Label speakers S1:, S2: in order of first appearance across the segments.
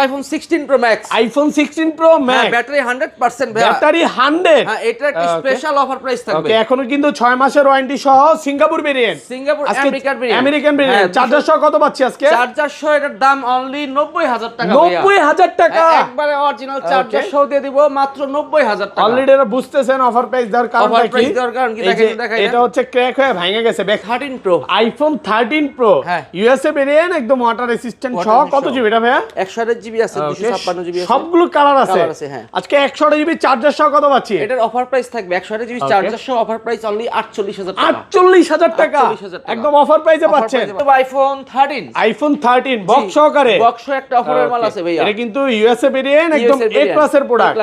S1: IPhone 16 pro max.
S2: IPhone 16 pro max,
S1: battery 100% ভাই।
S2: Battery 100।
S1: হ্যাঁ, এটা একটা স্পেশাল অফার প্রাইস থাকবে।
S2: ওকে, এখনো কিন্তু 6 মাসের ওয়ারেন্টি সহ সিঙ্গাপুর ভেরিয়েন্ট,
S1: সিঙ্গাপুর
S2: আজকে
S1: American variant,
S2: American variant. Charger সহ কত পাচ্ছি আজকে?
S1: চার্জার সহ এটার দাম অনলি 90000 টাকা ভাইয়া।
S2: 90000 টাকা
S1: একবারে অরিজিনাল চার্জার সহ দিয়ে দিব মাত্র 90000 টাকা।
S2: অলরেডি এটা বুঝতেছেন অফার প্রাইস দেওয়ার কারণটা
S1: অফার
S2: কি?
S1: প্রাইস দেওয়ার কারণ কি দেখাই
S2: এটা হচ্ছে ক্র্যাক হয়ে ভেঙে গেছে।
S1: 13 প্রো
S2: আইফোন 13 প্রো
S1: হ্যাঁ।
S2: ইউএসএ ভেরিয়েন্ট, একদম ওয়াটার রেসিস্ট্যান্ট সহ। কত জিবি এটা ভাইয়া?
S1: 128 জিবি আছে, 256 জিবি আছে,
S2: সবগুলো কালার আছে।
S1: হ্যাঁ।
S2: আজকে 128 জিবি চার্জার সহ কত পাচ্ছি?
S1: এটার অফার প্রাইস থাকবে 128 জিবি চার্জার সহ অফার প্রাইস অনলি 48000 টাকা।
S2: 48000 টাকা একদম অফার প্রাইসে পাচ্ছেন।
S1: আইফোন 13,
S2: আইফোন 13 বক্স সহকারে,
S1: বক্স একটা অফারের মাল আছে ভাইয়া।
S2: এটা কিন্তু ইউএসএ ভেরিয়েন্ট, একদম এ ক্লাসের প্রোডাক্ট।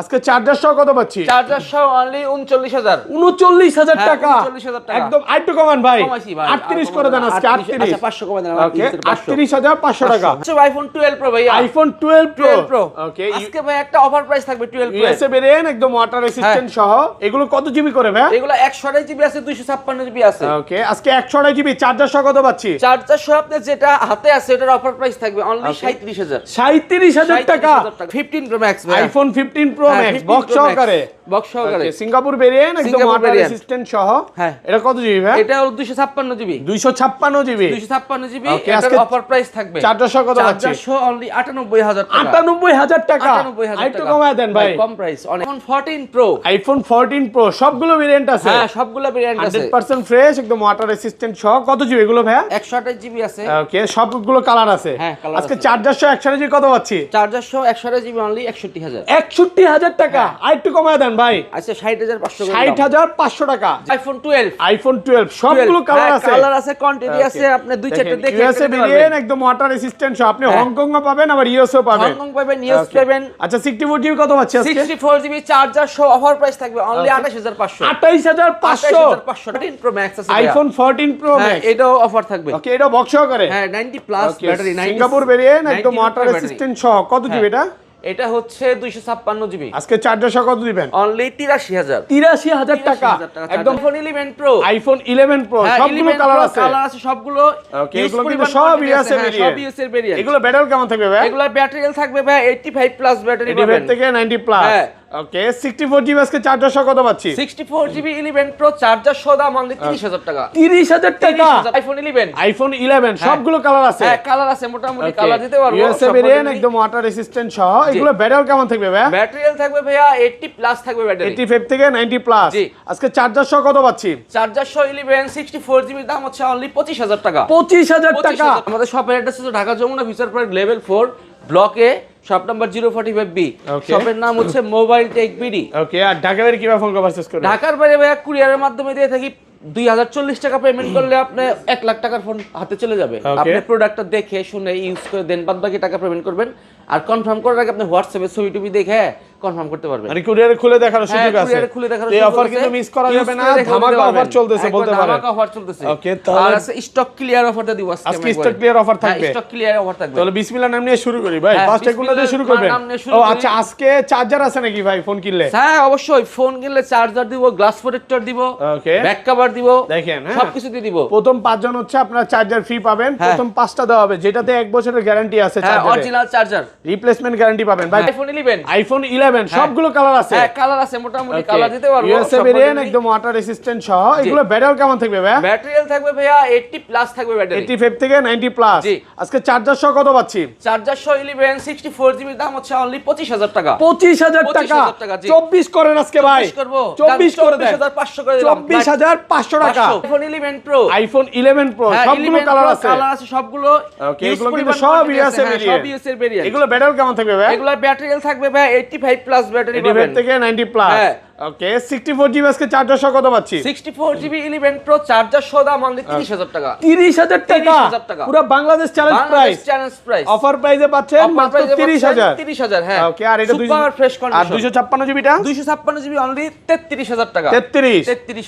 S2: আজকে চার্জার সহ কত পাচ্ছি?
S1: চার্জার সহ অনলি 39000।
S2: 39000 টাকা
S1: 39000 টাকা
S2: একদম। আইটু কমান ভাই,
S1: কমাইছি ভাই,
S2: 38 করে দেন আজকে। 38
S1: আচ্ছা 500 কমাই দেন।
S2: ওকে, 38500 টাকা।
S1: আচ্ছা আইফোন 12 প্রো ভাইয়া।
S2: আইফোন 12 প্রো
S1: ওকে, আজকে ভাই একটা অফার প্রাইস থাকবে 12 প্রো।
S2: ইউএসএ ভেরিয়েন্ট, একদম ওয়াটার রেসিস্ট্যান্ট সহ। এগুলো কত জিবি করে ভাই?
S1: এগুলো 128 জিবি আছে, 256 জিবি আছে।
S2: ওকে, আজকে 128 জিবি চার্জার সহ কত পাচ্ছি?
S1: চার্জার সহ আপনি যেটা হাতে আছে এটার অফার প্রাইস থাকবে অনলি 37000।
S2: 37000 টাকা
S1: 15 প্রো ম্যাক্স ভাই।
S2: আইফোন 15 প্রো
S1: হ্যাঁ,
S2: ম্যাক্স
S1: 15
S2: বক্স
S1: Pro Max,
S2: সহকারে।
S1: বক্স সহকারে
S2: সিঙ্গাপুর ভেরিয়েন্ট, একদম
S1: সিঙ্গাপুর
S2: ওয়াটার
S1: variant।
S2: রেসিস্ট্যান্ট সহ।
S1: হ্যাঁ।
S2: এটা কত জিবি ভাই?
S1: এটা হলো 256 জিবি।
S2: 256 জিবি
S1: 256 জিবি
S2: Okay,
S1: এটার
S2: আজকে
S1: অফার প্রাইস থাকবে।
S2: চার্জার সহ কত পাচ্ছি?
S1: চার্জার সহ অনলি 98000 টাকা।
S2: 98000 টাকা
S1: 98000
S2: আইটু
S1: টাকা।
S2: কমায় দেন ভাই।
S1: কম প্রাইস অনেক। আইফোন 14 প্রো,
S2: আইফোন 14 প্রো সবগুলো ভেরিয়েন্ট আছে।
S1: হ্যাঁ সবগুলা ভেরিয়েন্ট আছে।
S2: 100% ফ্রেশ, একদম ওয়াটার রেসিস্ট্যান্ট সহ। কত জিবি এগুলো ভাই?
S1: 128 জিবি আছে।
S2: ওকে, সবগুলো কালার আছে।
S1: হ্যাঁ, কালার
S2: আজকে
S1: আছে।
S2: চার্জার সহ 128 জিবি কত পাচ্ছি?
S1: চার্জার সহ 128 জিবি অনলি 61000।
S2: 61000 টাকা আইটু কমায় দেন ভাই।
S1: আচ্ছা 60500 করে।
S2: 60500 টাকা
S1: আইফোন 12,
S2: আইফোন 12 সবগুলো কালার আছে।
S1: কালার আছে, কোয়ান্টিটি আছে, আপনি দুই চারটে দেখে
S2: ইউএসএ ভেরিয়েন্ট, একদম ওয়াটার রেসিস্ট্যান্ট সহ। আপনি হংকং এ পাবেন, আবার ইউএসও পাবেন।
S1: হংকং পাবেন, ইউএস পাবেন।
S2: আচ্ছা 64 জিবি কত পাচ্ছি আজকে?
S1: 64 জিবি চার্জার সহ অফার প্রাইস থাকবে অনলি 28500।
S2: 28500
S1: 14 প্রো ম্যাক্স আছে
S2: আইফোন 14 প্রো
S1: হ্যাঁ,
S2: ম্যাক্স।
S1: এটাও অফার থাকবে।
S2: ওকে, এটা বক্স সহকারে।
S1: হ্যাঁ 90 প্লাস ব্যাটারি, 90
S2: সিঙ্গাপুর ভেরিয়েন্ট, একদম
S1: 90
S2: ওয়াটার
S1: ব্যাটারি।
S2: রেসিস্ট্যান্ট সহ। কত জিবি এটা?
S1: এটা হচ্ছে 256 জিবি
S2: আজকে চার্জার সহ কত দিবেন?
S1: অনলি 83000।
S2: 83000 টাকা
S1: একদম আইফোন 11 প্রো,
S2: আইফোন 11 প্রো সবগুলো কালার আছে।
S1: কালার আছে সবগুলো।
S2: ওকে, এগুলো কিন্তু সব ইউএসএ ভেরিয়েন্ট।
S1: সব ইউএসএ ভেরিয়েন্ট।
S2: এগুলো ব্যাটারি কেমন থাকবে ভাই?
S1: এগুলা ব্যাটারি থাকবে ভাই 85 প্লাস ব্যাটারি
S2: 85
S1: পাবেন
S2: থেকে 90 প্লাস।
S1: হ্যাঁ।
S2: ওকে, 64 জিবি আজকে চার্জার সহ কত পাচ্ছি?
S1: 64 জিবি 11 প্রো চার্জার সহ দাম অনলি 30000 টাকা।
S2: 30000 টাকা
S1: 30000 আইফোন 11।
S2: আইফোন 11 সবগুলো কালার আছে।
S1: হ্যাঁ কালার আছে, মোটামুটি কালার দিতে পারবো।
S2: ইউএসএ ভেরিয়েন্ট, একদম ওয়াটার রেসিস্ট্যান্ট সহ। এগুলো ব্যাটারি কেমন থাকবে ভাই?
S1: ব্যাটারি থাকবে ভাইয়া 80 প্লাস থাকবে ব্যাটারি।
S2: 85 থেকে 90 প্লাস।
S1: জি।
S2: আজকে চার্জার সহ কত পাচ্ছি?
S1: চার্জার সহ 11 64 জিবি দাম হচ্ছে অনলি 25000 টাকা।
S2: 25000 টাকা।
S1: আমাদের শপের অ্যাড্রেস হচ্ছে Dhaka Jamuna future park level 4 ব্লকে, শপ নাম্বার 045B।
S2: Okay.
S1: শপের নাম হচ্ছে মোবাইল টেক বিডি।
S2: ওকে, আর ঢাকা বাইরে কিভাবে ফোন পারচেজ করবে?
S1: ঢাকার বাইরে ভাইয়া কুরিয়ারের মাধ্যমে দিয়ে থাকি। 2040 টাকা পেমেন্ট করলে আপনি 1 লাখ টাকার ফোন হাতে চলে যাবে।
S2: Okay.
S1: আপনি প্রোডাক্টটা দেখে শুনে ইউজ করে দেন, বাদ বাকি টাকা পেমেন্ট করবেন। আর কনফার্ম করার আগে আপনি হোয়াটসঅ্যাপে ছবি টবি দেখে কনফার্ম করতে পারবেন।
S2: মানে কুরিয়ারে খুলে দেখার সুযোগ আছে।
S1: কুরিয়ারে খুলে দেখার
S2: এই
S1: সুযোগ
S2: অফার
S1: আছে।
S2: কিন্তু মিস করা
S1: Use
S2: যাবে না।
S1: করে দেখে
S2: ধামাকা
S1: নিতে
S2: অফার
S1: পারবেন।
S2: চলতেছে
S1: একবার
S2: বলতে পারেন।
S1: ধামাকা অফার চলতেছে।
S2: Okay, তাহলে-
S1: আর আছে স্টক ক্লিয়ার অফারটা দিব আজকে।
S2: আজকে স্টক ক্লিয়ার অফার থাকবে।
S1: স্টক ক্লিয়ার অফার থাকবে।
S2: তাহলে বিসমিল্লাহ নাম নিয়ে শুরু করি ভাই।
S1: হ্যাঁ,
S2: ফার্স্ট এগুলো দিয়ে শুরু
S1: বিসমিল্লাহ
S2: করবেন।
S1: নাম নিয়ে শুরু
S2: ও
S1: করি।
S2: আচ্ছা, আজকে চার্জার আছে নাকি ভাই ফোন কিনলে?
S1: হ্যাঁ অবশ্যই, ফোন কিনলে চার্জার দিব, গ্লাস প্রোটেক্টর দিব,
S2: Okay.
S1: ব্যাক কভার দিব,
S2: দেখেন, হ্যাঁ।
S1: সবকিছু দিয়ে দিব।
S2: প্রথম 5 জন হচ্ছে আপনারা চার্জার ফ্রি পাবেন।
S1: হ্যাঁ।
S2: প্রথম 5টা দেওয়া হবে, যেটাতে 1 বছরের গ্যারান্টি আছে
S1: হ্যাঁ
S2: চার্জারে।
S1: অরিজিনাল চার্জার,
S2: রিপ্লেসমেন্ট গ্যারান্টি পাবেন ভাই।
S1: আইফোন 11।
S2: আইফোন 11 সবগুলো কালার আছে।
S1: হ্যাঁ কালার আছে, মোটামুটি কালার দিতে পারবো।
S2: ইউএসএ ভেরিয়েন্ট, একদম ওয়াটার রেসিস্ট্যান্ট সহ। এগুলো ব্যাটারি কেমন থাকবে ভাই?
S1: ব্যাটারি থাকবে ভাইয়া 80 প্লাস থাকবে ব্যাটারি।
S2: 85 থেকে 90 প্লাস।
S1: জি।
S2: আজকে চার্জার সহ কত পাচ্ছি?
S1: চার্জার সহ 11 64 জিবি দাম হচ্ছে অনলি 25000 টাকা।
S2: 25000 টাকা
S1: 25000 টাকা, জি।
S2: 24 করেন আজকে ভাই।
S1: 24 করব।
S2: 24 করে দেন।
S1: 24500 করে দিলাম।
S2: 24500 টাকা।
S1: আইফোন 11 প্রো,
S2: আইফোন 11 প্রো সবগুলো কালার আছে।
S1: কালার আছে সবগুলো।
S2: ওকে,
S1: Use
S2: এগুলো কিন্তু
S1: পরিমাণ
S2: সব
S1: quantity
S2: ইউএসএ
S1: আছে, হ্যাঁ,
S2: ভেরিয়েন্ট।
S1: সব ইউএসএ ভেরিয়েন্ট।
S2: এগুলো ব্যাটারি কেমন থাকবে ভাই?
S1: এগুলা ব্যাটারি থাকবে ভাই 85 প্লাস ব্যাটারি
S2: 85
S1: পাবেন।
S2: থেকে 90 প্লাস।
S1: হ্যাঁ।
S2: ওকে, 64 জিবি আজকে চার্জার সহ কত পাচ্ছি?
S1: 64 জিবি 11 প্রো চার্জার সহ দাম অনলি 30000 টাকা।
S2: 30000 টাকা
S1: 30000 টাকা।
S2: পুরো Bangladesh challenge price.
S1: Challenge price.
S2: Offer প্রাইসে পাচ্ছেন মাত্র 30000।
S1: 30000 হ্যাঁ।
S2: ওকে, আর এটা
S1: সুপার ফ্রেশ
S2: আর
S1: কন্ডিশন।
S2: 256 জিবিটা
S1: 256 জিবি অনলি 33000 টাকা।
S2: 33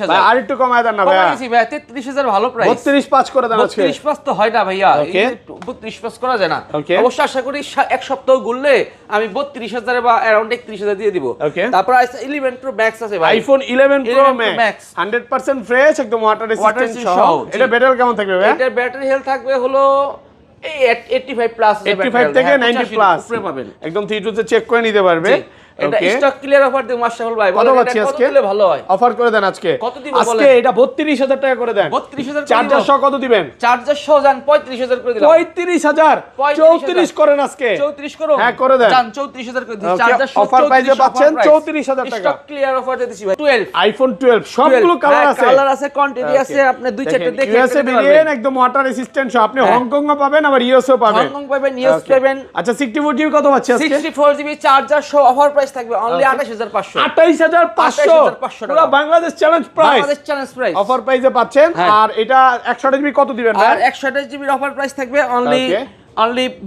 S2: ভাই, আর একটু কমায় দেন না ভাই।
S1: কমাইছি ভাই 33000 ভালো প্রাইস।
S2: 32 পাঁচ করে দেন আজকে।
S1: 32 পাস তো হয় না ভাইয়া।
S2: Okay.
S1: 32 পাস করা যায় না।
S2: Okay.
S1: অবশ্য আশা করি এক সপ্তাহ ঘুরলে আমি 32000 বা अराउंड 31000 দিয়ে দিব।
S2: Okay.
S1: তারপর আছে 11 প্রো ম্যাক্স আছে ভাই।
S2: IPhone 11 pro
S1: 11 Pro Max।
S2: Max 100% fresh, একদম ওয়াটার রেসিস্ট্যান্ট
S1: resistant
S2: সহ।
S1: সহ, জি।
S2: এটা ব্যাটারি কেমন থাকবে ভাই?
S1: এটার ব্যাটারি হেলথ থাকবে হলো এই 85 প্লাস
S2: 85 থেকে 90 প্লাস
S1: উপরে পাবেন
S2: একদম 3 তে চেক করে নিতে পারবে।
S1: এটা স্টক ক্লিয়ার অফার দিই মাশাআল্লাহ ভাই,
S2: কত পাচ্ছি আজকে?
S1: দিলে ভালো হয়,
S2: অফার করে দেন আজকে।
S1: কত দিব
S2: আজকে এটা 32000 টাকা করে দেন।
S1: 32000
S2: চার্জার সহ কত দিবেন?
S1: চার্জার সহ জান 35000 করে দিলাম।
S2: 35000 34 করেন আজকে।
S1: 34 করো,
S2: হ্যাঁ করে দেন।
S1: জান 34000 করে দিই। চার্জার সহ
S2: অফার প্রাইসে পাচ্ছেন 34000 টাকা।
S1: স্টক ক্লিয়ার অফার দিতেছি ভাই। 12
S2: আইফোন 12 সবগুলো কালার আছে,
S1: কালার আছে, কোয়ান্টিটি আছে, আপনি দুই চারটে দেখে
S2: ইউএসএ ভেরিয়েন্ট একদম ওয়াটার রেসিস্ট্যান্ট সহ আপনি হংকং এ পাবেন, আবার ইউএসএ পাবেন।
S1: হংকং পাবেন, ইউএস পাবেন।
S2: আচ্ছা 64 জিবি কত পাচ্ছি আজকে?
S1: 64 জিবি চার্জার সহ অফার প্রাইস থাকবে অনলি 28500।
S2: 28500 পুরো Bangladesh challenge price,
S1: Bangladesh challenge price
S2: offer প্রাইসে পাচ্ছেন। আর এটা 128 জিবি কত দিবেন ভাই?
S1: আর 128 জিবির অফার প্রাইস থাকবে অনলি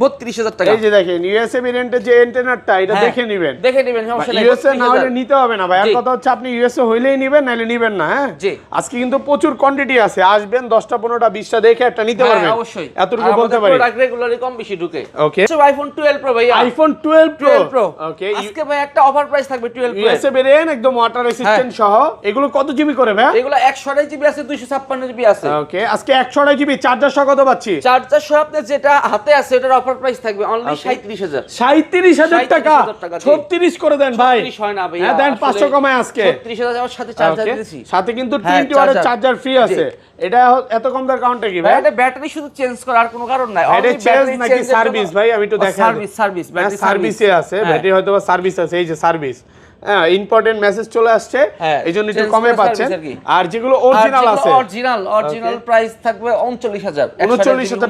S1: 32000 টাকা।
S2: এই যে দেখেন ইউএসএ ভেরিয়েন্টের যে অ্যান্টেনারটা এটা দেখে নেবেন,
S1: দেখে নেবেন, সমস্যা নাই।
S2: ইউএসএ না হলে নিতে হবে না ভাই। আর কথা হচ্ছে আপনি ইউএসএ হইলেই নেবেন, নাইলে নেবেন না। হ্যাঁ
S1: জি,
S2: আজকে কিন্তু প্রচুর কোয়ান্টিটি আছে, আসবেন 10টা 15টা 20টা দেখে একটা নিতে পারবেন।
S1: অবশ্যই
S2: এতটুকু বলতে পারি।
S1: প্রোডাক্ট রেগুলারলি কম বেশি ঢুকে।
S2: ওকে
S1: আইফোন 12 প্রো ভাই,
S2: আইফোন 12 প্রো। ওকে
S1: আজকে ভাই একটা অফার প্রাইস থাকবে 12 প্রো।
S2: ইউএসএ ভেরিয়েন্ট একদম ওয়াটার রেসিস্ট্যান্ট সহ। এগুলো কত জিবি করে ভাই?
S1: এগুলো 128 জিবি আছে, 256 জিবি আছে।
S2: ওকে আজকে 128 জিবি চার্জার সহ কত পাচ্ছি?
S1: চার্জার সহ আপনি যেটা হাতে আছে এটার অফার প্রাইস থাকবে অনলি 37000।
S2: 37000 টাকা 36 করে দেন ভাই।
S1: 36 হয় না ভাই,
S2: হ্যাঁ দেন 500 কমায় আজকে।
S1: 37000 এর সাথে চার্জার দিয়েছি,
S2: সাথে কিন্তু 20 ওয়াটের চার্জার ফ্রি আছে। এটা এত কম দামের কারণটা কি ভাই?
S1: এটা ব্যাটারি শুধু চেঞ্জ করার কোনো কারণ নাই।
S2: এটা চেঞ্জ নাকি সার্ভিস ভাই? আমি একটু দেখাই।
S1: সার্ভিস ব্যাটারি
S2: সার্ভিসে আছে, ব্যাটারি হয়তো বা সার্ভিস আছে। এই যে সার্ভিস, হ্যাঁ ইম্পর্টেন্ট মেসেজ চলে আসছে, এইজন্য একটু কমে পাচ্ছেন। আর যেগুলো অরিজিনাল আছে,
S1: অরিজিনাল প্রাইস থাকবে 39000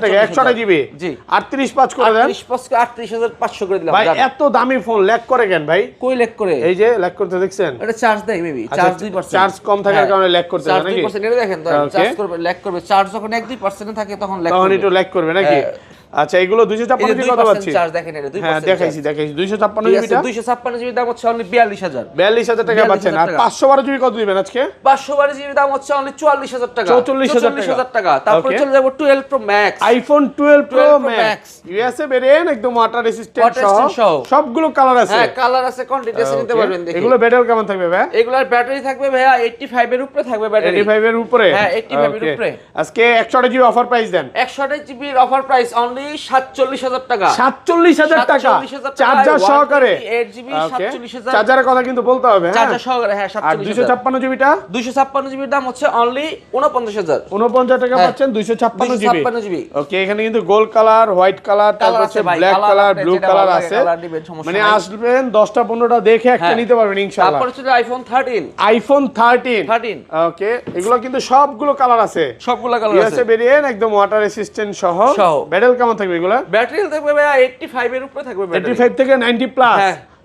S2: টাকা 128 জিবি।
S1: জি
S2: 38.5 করে দেন।
S1: 38500 করে দিলাম।
S2: ভাই এত দামি ফোন ল্যাগ করে কেন ভাই?
S1: কই ল্যাগ করে?
S2: এই যে ল্যাগ করতে দেখছেন,
S1: এটা চার্জ দেয় মেবি, চার্জ 2%।
S2: চার্জ কম থাকার কারণে ল্যাগ করতে
S1: চার্জ
S2: নাকি?
S1: 2% এটা দেখেন, চার্জ করবে ল্যাগ করবে। চার্জ যখন 1-2% থাকে তখন ল্যাগ করবে,
S2: তখন একটু ল্যাগ করবে নাকি? আচ্ছা এগুলো 256 জিবি কত পাচ্ছি?
S1: চার্জ দেখেন এটা 2%।
S2: হ্যাঁ দেখাইছি 256 জিবিটা।
S1: 256 জিবি দাম হচ্ছে অনলি 42000।
S2: 42000 টাকা পাচ্ছেন। আর 512 জিবি কত দিবেন আজকে?
S1: 512 জিবি দাম হচ্ছে অনলি 44000 টাকা।
S2: 44000
S1: টাকা। তারপর চলে যাব 12 pro max.
S2: IPhone 12 pro max USA variant একদম ওয়াটার রেসিস্ট্যান্ট সহ। সবগুলো কালার আছে।
S1: হ্যাঁ কালার আছে, কোয়ান্টিটি আছে, নিতে পারবেন। দেখি
S2: এগুলো ব্যাটারি কেমন থাকবে ভাই?
S1: এগুলোর ব্যাটারি থাকবে ভাইয়া 85 এর উপরে থাকবে ব্যাটারি।
S2: 85 এর উপরে?
S1: হ্যাঁ 85 এর উপরে।
S2: আজকে 128 জিবি অফার প্রাইস দেন।
S1: 128 জিবির অফার প্রাইস অনলি 47000 টাকা।
S2: 47000 টাকা চার্জার সহকারে।
S1: 8 জিবি 47000।
S2: চার্জারের কথা কিন্তু বলতে হবে। হ্যাঁ
S1: চার্জার সহকারে, হ্যাঁ 47000।
S2: আর 256 জিবিটা?
S1: 256 জিবির দাম হচ্ছে অনলি 49000।
S2: 49 টাকা পাচ্ছেন 256 জিবি। ওকে এখানে কিন্তু গোল্ড কালার, হোয়াইট কালার, তারপর হচ্ছে ব্ল্যাক কালার, ব্লু কালার আছে। মানে আসবেন 10টা 15টা দেখে একটা নিতে পারবেন ইনশাআল্লাহ।
S1: তারপর হচ্ছে আইফোন 13।
S2: আইফোন 13। ওকে এগুলো কিন্তু সবগুলো কালার আছে,
S1: সবগুলো কালার আছে।
S2: ইউএসএ ভেরিয়েন্ট একদম ওয়াটার রেসিস্ট্যান্ট সহ। ব্যাটারি কেমন থাকবে এগুলা?
S1: ব্যাটারি থাকবে ভাই 85 এর উপরে থাকবে ব্যাটারি।
S2: 85 থেকে 90 প্লাস।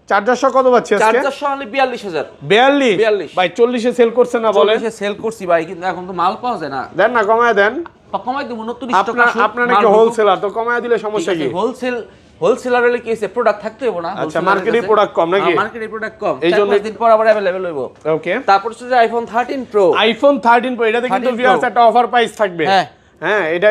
S2: চার্জার সহ কত পাচ্ছি আজকে?
S1: চার্জার সহ অনলি 42000।
S2: 42 ভাই 40 এ সেল করছেন না বলেন?
S1: 40 এ সেল করছি ভাই, কিন্তু এখন তো মাল পাওয়া যায় না।
S2: দেন না কমায় দেন।
S1: কমাই দেব, নতুন স্টক আসে।
S2: আপনার নাকি হোলসেলার, তো কমায় দিলে সমস্যা কি?
S1: হোলসেলার হলে কি আছে, প্রোডাক্ট থাকতে হবে না?
S2: আচ্ছা মার্কেটে প্রোডাক্ট কম নাকি?
S1: মার্কেটে প্রোডাক্ট কম,
S2: এই জন্য
S1: 4-5 দিন পর আবার अवेलेबल হইব।
S2: ওকে
S1: তারপর হচ্ছে আইফোন 13 প্রো।
S2: আইফোন 13 প্রো এটাতে কিন্তু ভিউয়ার্স একটা অফার প্রাইস থাকবে। হ্যাঁ এটা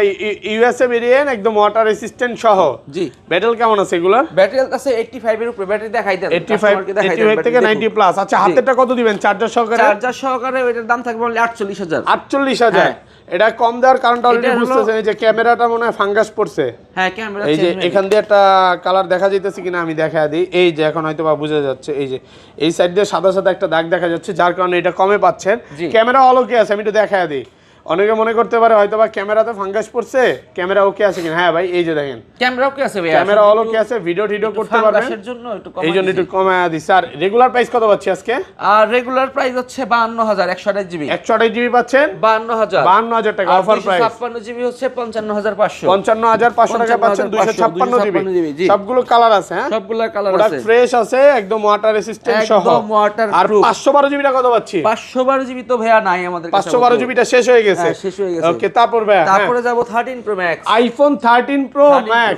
S2: ইউএসএ ভেরিয়েন্ট একদম ওয়াটার রেসিস্ট্যান্ট সহ। জি ব্যাটারি কেমন আছে এগুলা?
S1: ব্যাটারি আছে 85 এর উপরে। ব্যাটারি দেখাই দেন
S2: 85 থেকে 90 প্লাস। আচ্ছা হাতেরটা কত দিবেন চার্জার সহকারে?
S1: চার্জার সহকারে এটার দাম থাকবে অনলি 48000।
S2: 48000। এটা কম দেওয়ার কারণটা অলরেডি বুঝতেছেন, এই যে ক্যামেরাটা মনে হয় ফাঙ্গাস পড়ছে।
S1: হ্যাঁ ক্যামেরা
S2: এই যে এখান দিয়ে একটা কালার দেখা যাইতেছে কিনা আমি দেখা দিই। এই যে এখন হয়তো বা বোঝা যাচ্ছে, এই যে এই সাইড দিয়ে সাদা সাদা একটা দাগ দেখা যাচ্ছে, যার কারণে এটা কমে পাচ্ছেন। ক্যামেরা অল ওকে আছে, আমি একটু দেখা দিই। অনেকে মনে করতে পারে হয়তো বা ক্যামেরাতে ফাঙ্গাস পড়ছে, ক্যামেরা ওকে আছে কিনা। হ্যাঁ ভাই এই যে দেখেন
S1: ক্যামেরা ওকে আছে ভাই,
S2: ক্যামেরা অল ওকে আছে, ভিডিও করতে পারবেন।
S1: ফাঙ্গাসের জন্য একটু কম,
S2: এই জন্য একটু কমায়া দিই স্যার। রেগুলার প্রাইস কত পাচ্ছি আজকে?
S1: আর রেগুলার প্রাইস হচ্ছে 52000। 128 জিবি
S2: 128 জিবি পাচ্ছেন
S1: 52000
S2: টাকা অফার প্রাইস।
S1: 56 জিবি হচ্ছে 55500।
S2: 55500 টাকা পাচ্ছেন 256 জিবি। সবগুলো কালার আছে। হ্যাঁ
S1: সবগুলো কালার আছে,
S2: ফ্রেশ আছে, একদম ওয়াটার রেসিস্ট্যান্ট সহ।
S1: একদম ওয়াটার।
S2: আর 512 জিবিটা কত পাচ্ছি?
S1: 512 জিবি তো ভাইয়া নাই আমাদের কাছে।
S2: 512 জিবিটা শেষ হয়ে গেছে।
S1: হ্যাঁ শেষ হয়ে গেছে।
S2: ওকে তারপর ভাই
S1: তারপরে যাব 13 pro max.
S2: IPhone 13 pro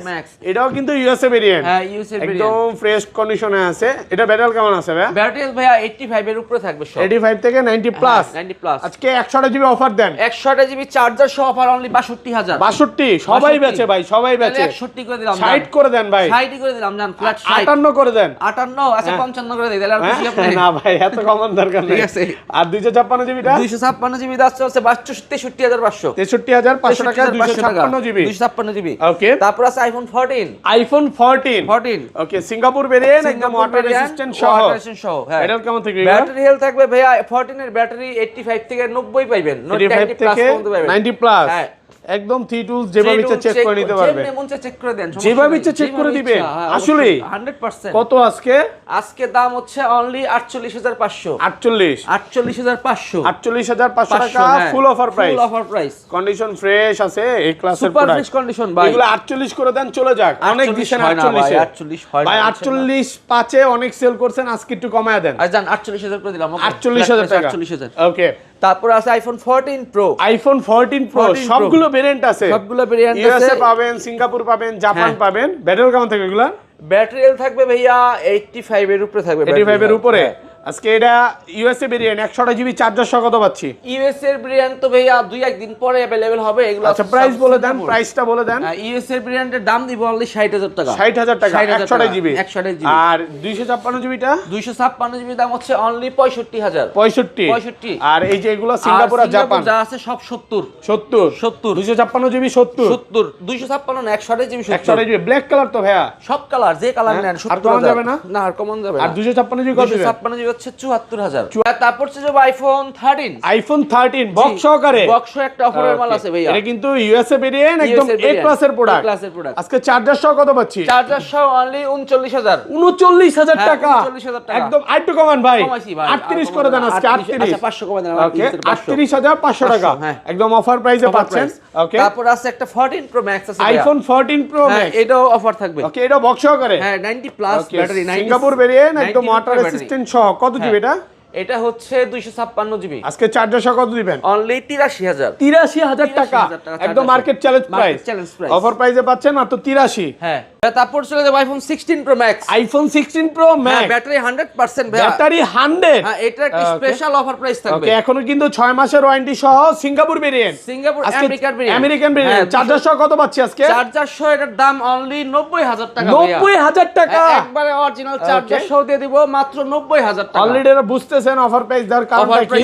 S2: max. এটাও কিন্তু ইউএসএ ভেরিয়েন্ট।
S1: হ্যাঁ ইউএসএ ভেরিয়েন্ট,
S2: একদম ফ্রেশ কন্ডিশনে আছে। এটা ব্যাটারি কেমন আছে ভাই?
S1: ব্যাটারি ভাইয়া 85 এর উপরে থাকবে সব।
S2: 85 থেকে 90 প্লাস।
S1: 90 প্লাস।
S2: আজকে 128 জিবি অফার দেন।
S1: 128 জিবি চার্জার সহ অফার অনলি 62000।
S2: 62 সবাই বেচে ভাই, সবাই বেচে।
S1: 61 করে দিলাম,
S2: 60 করে দেন ভাই।
S1: 60 করে দিলাম জান, ফ্ল্যাট
S2: 58 করে দেন।
S1: 58 আচ্ছা 55 করে দেই, তাহলে আর খুশি আপনি?
S2: না ভাই এত কমার দরকার নেই।
S1: ঠিক আছে।
S2: আর 256 জিবিটা?
S1: 256 জিবি দাম আছে 63500
S2: 63500 টাকা 256 জিবি
S1: 256 জিবি।
S2: ওকে,
S1: তারপর আছে আইফোন 14
S2: 14 ওকে, সিঙ্গাপুর ভেরিয়েন্ট একদম ওয়াটার রেজিস্ট্যান্ট সহ।
S1: হ্যাঁ,
S2: এটার কেমন থেকে
S1: ব্যাটারি হেলথ থাকবে ভাইয়া 14 এর ব্যাটারি 85 থেকে 90 পাইবেন,
S2: 85 থেকে 90 প্লাস একদম থ্রি টুলস যেভাবে ইচ্ছা চেক করে নিতে পারবে,
S1: যেভাবে মন চেক করে দেন,
S2: যেভাবে ইচ্ছা চেক করে দিবে। আসলে
S1: 100%।
S2: কত আজকে
S1: দাম হচ্ছে অনলি 48500
S2: 48500
S1: 48500
S2: টাকা, full offer price,
S1: full offer price,
S2: condition fresh আছে, এই ক্লাসের
S1: সুপার
S2: প্রোডাক্ট,
S1: ফ্রেশ কন্ডিশন ভাই।
S2: এগুলো 48 করে দেন, চলে যাক। অনেক দিছেন 48 ভাই, 48 পাঁচে অনেক সেল করছেন, আজকে একটু কমায় দেন।
S1: আজান 48000 করে দিলাম,
S2: 48000 টাকা,
S1: 48000
S2: ওকে।
S1: তারপর আছে আইফোন 14 প্রো,
S2: আইফোন 14 প্রো সবগুলো ভেরিয়েন্ট আছে,
S1: সবগুলো ভেরিয়েন্ট আছে,
S2: ইউএসএ পাবেন, সিঙ্গাপুর পাবেন, জাপান পাবেন। ব্যাটারি কেমন থাকে এগুলা?
S1: ব্যাটারি হেলথ থাকবে ভাইয়া 85 এর উপরে থাকবে,
S2: 85 এর উপরে। আজকে এটা ইউএসএ ভেরিয়েন্ট 128 জিবি চার্জার সহ কত পাচ্ছি?
S1: ইউএস এর ভেরিয়েন্ট তো ভাইয়া 2-1 দিন পরে अवेलेबल হবে এগুলো।
S2: আচ্ছা, প্রাইস বলে দেন, প্রাইসটা বলে দেন।
S1: ইউএস এর ভেরিয়েন্টের দাম দিব অনলি 60000 টাকা,
S2: 60000 টাকা 128 জিবি।
S1: 128 জিবি।
S2: আর 256 জিবিটা
S1: 256 জিবি দাম হচ্ছে অনলি 65000,
S2: 65। আর এই যে এগুলো সিঙ্গাপুর আর জাপান
S1: যা আছে সব 70
S2: 256 জিবি 70
S1: 256 না 128 জিবি
S2: 128 জিবি। ব্ল্যাক কালার তো ভাইয়া,
S1: সব কালার যে কালার নেন 70
S2: আর কমন যাবে না?
S1: না, আর কমন যাবে না।
S2: আর 256 জিবি কত দিবেন?
S1: 256 জিবি হচ্ছে 74000। তারপর হচ্ছে যে আইফোন 13,
S2: আইফোন 13 বক্স সহকারে,
S1: বক্স একটা অফারের মাল আছে ভাইয়া।
S2: এটা কিন্তু ইউএসএ ভেরিয়েন্ট একদম এ ক্লাসের প্রোডাক্ট, আজকে চার্জার সহ কত পাচ্ছি?
S1: চার্জার সহ অনলি 39000,
S2: 39000 টাকা,
S1: 39000 টাকা
S2: একদম আইটু কমান ভাই, 38 করে দেন আজকে, 38।
S1: আচ্ছা 500 কমে দেন,
S2: ওকে, 38500 টাকা একদম অফার প্রাইসে পাচ্ছেন। ওকে,
S1: তারপর আছে একটা 14 প্রো ম্যাক্স আছে,
S2: আইফোন 14 প্রো ম্যাক্স,
S1: এটাও অফার থাকবে।
S2: ওকে, এটা বক্স সহকারে,
S1: হ্যাঁ 90 প্লাস ব্যাটারি,
S2: সিঙ্গাপুর ভেরিয়েন্ট একদম ওয়াটার রেজিস্ট্যান্ট সহ। কত জিবি এটা?
S1: এটা হচ্ছে 256 জিবি।
S2: আজকে চার্জার সহ কত দিবেন?
S1: অনলি 83000,
S2: 83000 টাকা একদম মার্কেট চ্যালেঞ্জ প্রাইস, অফার প্রাইসে পাচ্ছেন মাত্র 83।
S1: হ্যাঁ, তারপর চলে যাবে iPhone 16 pro max,
S2: iPhone 16 pro max,
S1: battery 100% ভাই,
S2: ব্যাটারি 100।
S1: হ্যাঁ, এটা একটা স্পেশাল অফার প্রাইস থাকবে।
S2: ওকে, এখনো কিন্তু 6 মাসের ওয়ারেন্টি সহ Singapore variant,
S1: Singapore
S2: American variant. Charger সহ কত পাচ্ছি আজকে?
S1: চার্জার সহ এটার দাম অনলি 90000 টাকা,
S2: 90000 টাকা
S1: একবারে অরিজিনাল চার্জার সহ দিয়ে দিব মাত্র 90000 টাকা।
S2: অলরেডি এটা বুঝতেছেন অফার প্রাইস দেওয়ার কারণটা কি?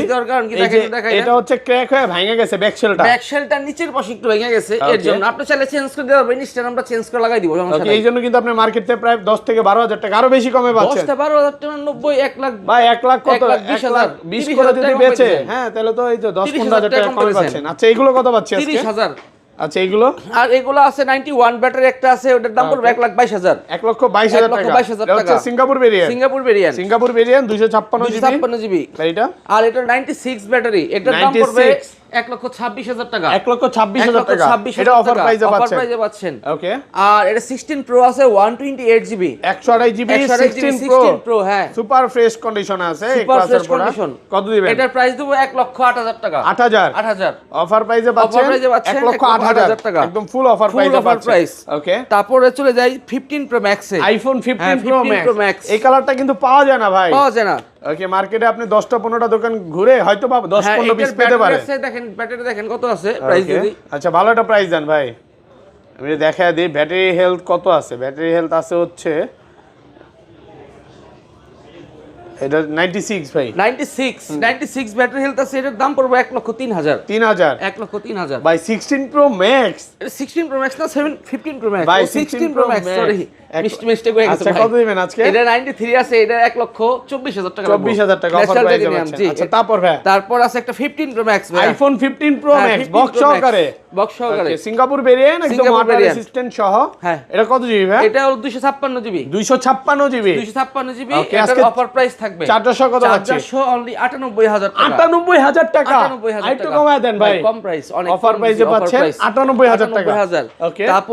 S2: এটা হচ্ছে ক্র্যাক হয়ে ভেঙে গেছে ব্যাকশেলটা,
S1: ব্যাকশেলটা নিচের পাশে একটু ভেঙে গেছে, এর জন্য আপনি চাইলে চেঞ্জ করে দিতে পারবেন, ইনস্ট্যান্ট আমরা চেঞ্জ করে লাগাই দিব, সমস্যা নাই।
S2: এই জন্য কিন্তু আপনি মার্কেটে প্রায় 10 থেকে 12000 টাকা আরো বেশি কমে পাচ্ছেন।
S1: 10 থেকে 12000 টাকা 90 1 লাখ
S2: ভাই, 1 লাখ কত? 1,20,000 করে যদি বেচে, হ্যাঁ তাহলে তো এই যে 10-15,000 টাকা কমে পাচ্ছেন। আচ্ছা, এগুলো কত পাচ্ছি আজকে?
S1: 30000।
S2: আচ্ছা, এগুলো
S1: আর এগুলো আছে 91 ব্যাটারি একটা আছে, ওটার দাম পড়বে 1,22,000,
S2: 1,22,000 টাকা। এটা হচ্ছে Singapore variant, Singapore variant 256 GB এইটা।
S1: আর এটা 96 ব্যাটারি, এটার দাম পড়বে 1,26,000 টাকা,
S2: 1,26,000 টাকা। এটা অফার প্রাইসে পাচ্ছেন। ওকে,
S1: আর এটা 16 প্রো আছে 128 জিবি,
S2: 128 জিবি 16 প্রো,
S1: হ্যাঁ
S2: সুপার ফ্রেশ কন্ডিশন আছে, এই ক্লাসের প্রোডাক্ট। কত দিবেন?
S1: এটার প্রাইস দেব 1,08,000 টাকা,
S2: 8,000 অফার প্রাইসে পাচ্ছেন, 1,08,000 টাকা একদম ফুল অফার প্রাইস। ওকে,
S1: তারপরে চলে যাই 15 প্রো ম্যাক্স এ,
S2: আইফোন 15 প্রো ম্যাক্স। এই কালারটা কিন্তু পাওয়া যায় না ভাই,
S1: পাওয়া যায় না।
S2: ওকে, মার্কেটে আপনি 10টা 15টা দোকান ঘুরে হয়তো বা 10-15 পিস পেতে পারেন।
S1: দেখেন ব্যাটারি দেখেন কত আছে, প্রাইস দিই।
S2: আচ্ছা, ভালো একটা প্রাইস দেন ভাই, আমি দেখায় দিই ব্যাটারি হেলথ কত আছে। ব্যাটারি হেলথ আছে হচ্ছে এটা 96 ভাই,
S1: 96 ব্যাটারি হেলথ আছে, এটার দাম পড়বে 1,03,000, 1,03,000
S2: ভাই। 16 প্রো ম্যাক্স,
S1: 16 প্রো ম্যাক্স না 15 প্রো ম্যাক্স
S2: ভাই,
S1: 16 প্রো ম্যাক্স, সরি মিস্টেক হয়ে গেছে।
S2: আচ্ছা, কত দিবেন আজকে?
S1: এটা 93 আছে, এটা 1,24,000 টাকা,
S2: 24,000 টাকা অফার প্রাইসে পাচ্ছেন। আচ্ছা, তারপর
S1: আছে একটা 15 প্রো ম্যাক্স ভাই,
S2: আইফোন 15 প্রো ম্যাক্স বক্স সহকারে, সিঙ্গাপুর ভেরিয়েন্ট একদম ওয়াটার রেজিস্ট্যান্ট সহ।
S1: হ্যাঁ,
S2: এটা কত জিবি ভাই?
S1: এটা হলো 256 জিবি,
S2: 256 জিবি,
S1: 256 জিবি।
S2: আজকে
S1: এটার অফার প্রাইস থাকবে
S2: চার্জার সহ কত পাচ্ছি?
S1: চার্জার সহ অনলি 98,000 টাকা,
S2: 98,000 টাকা, একটু কমায় দেন ভাই,
S1: কম প্রাইস, অনেক
S2: অফার প্রাইসে পাচ্ছেন 98,000 টাকা। ওকে,